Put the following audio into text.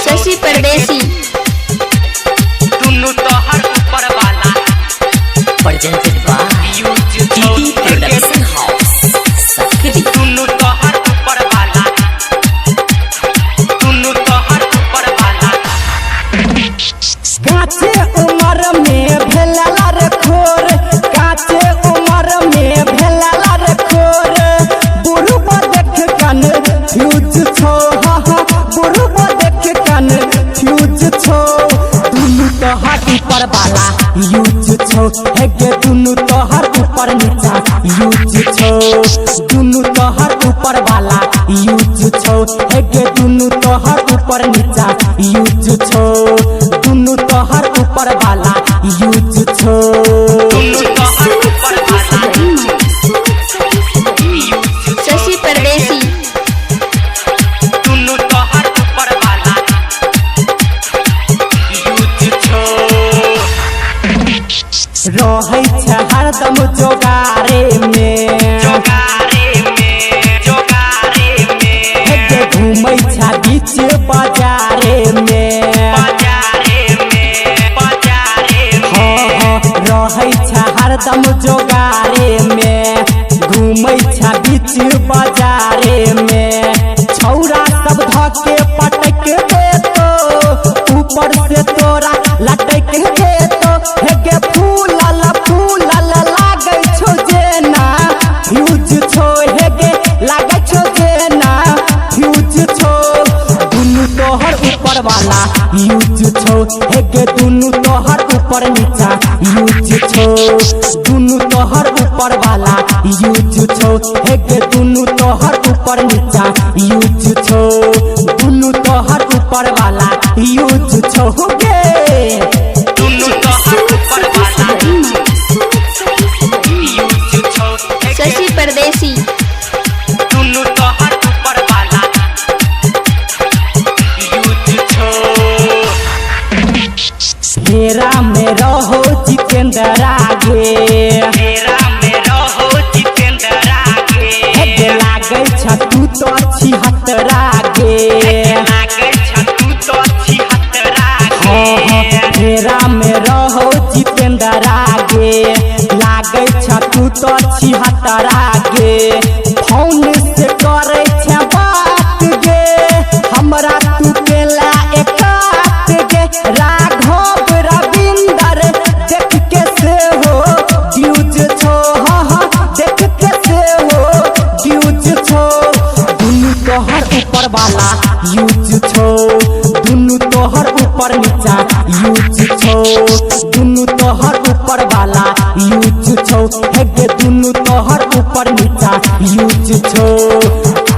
शशि परदेसी presented by TT Production House, Sakri. काचे उमर में भेला रे खोर, काचे उमर में भेला रे खोर, बुढ़बा देख कन फ्यूज छो, हा हा बुढ़बा देख कन फ्यूज छो, दुनु तो हाथ ऊपर वाला यूज छो, हे गे दुनु तो हाथ ऊपर नीचा यूज छो, दुनु तो हाथ ऊपर वाला यूज छो, हे गे दुनु तो हाथ ऊपर नीचा यूज छो, दुनु तो हर ऊपर वाला यूज छो। शशि परदेसी रहे छे हरदम जोगारे में, हेगे घूमै छे बीच बाजारे में, रहे छे हरदम जोगारे में, घूमै छे बीच बाजारे में, छौरा सब धके पटक देतो, ऊपर से तोरा लटक देतो, हेगे फूलल फूलल लागै छौ जेना फ्यूज छौ, हेगे लागै छौ जेना फ्यूज छौ, दुनु तोहर ऊपर वाला यूज छौ, हेगे दुनु तोहर ऊपर नीचा यूज छौ, दुनु तोहर ऊपर वाला यूज छौ, हेगे दुनु तोहर ऊपर नीचा यूज छौ, दुनु तोहर ऊपर वाला यूज छौ गे। शशि परदेसी हेरा में रहो जितेंद्र आगे, हेगे लागै छ तू तो 76 आगे, हेरा में रहो जितेंद्र आगे, लागै छ तू तो 76 आगे, फोन से करे छ बात गे, हमरा तू केला एकात गे, राघव रविंदर देख के से हो ड्यूज छो, हाँ हाँ देख के से हो ड्यूज छो, दुनु तोहर ऊपर वाला यूज छो, दुनु तोहर ऊपर नीचा यूज छो, दुनु तोहर ऊपर वाला यूज छो, हेगे दुनु तोहर ऊपर नीचा यूज छो।